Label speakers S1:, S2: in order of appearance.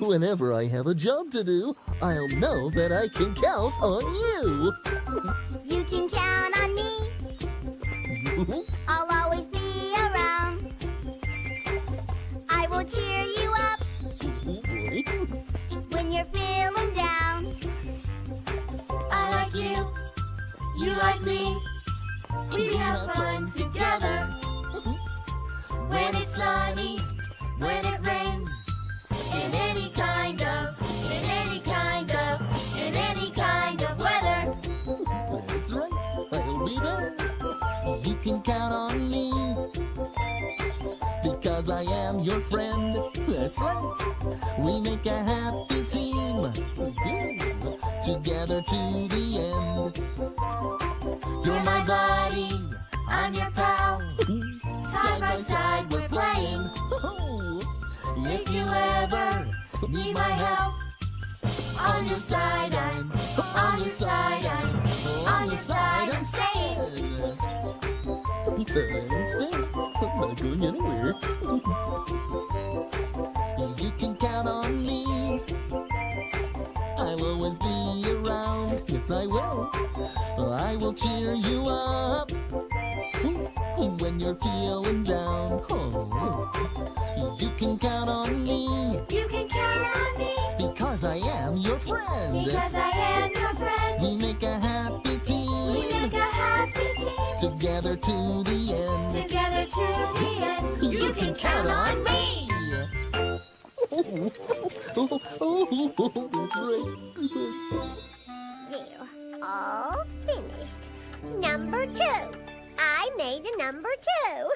S1: Whenever I have a job to do, I'll know that I can count on you.
S2: You can count on me. I'll always be around. I will cheer you up when you're feeling down.
S3: I like you, you like me. We have fun together. When it's sunny, when it rains, in any kind of weather.
S1: That's right, I'll be there. You can count on me, because I am your friend. That's right, we make a happy team, together to the end.
S3: You're my buddy, I'm your pal. Side by side we're playing. If you ever need my help, on your side I'm staying.
S1: I'm not going anywhere. You can count on me. I'll always be around. Yes, I will. I will cheer you up when you're feeling down. You can count on me.
S3: You can count on me,
S1: Because I am your friend.
S3: because I am your friend.
S1: We make a happy team.
S3: We make a happy team,
S1: Together to the end.
S3: together to the end. You can count on me.
S1: That's right.
S2: There, all finished. Number 2. I made a number 2.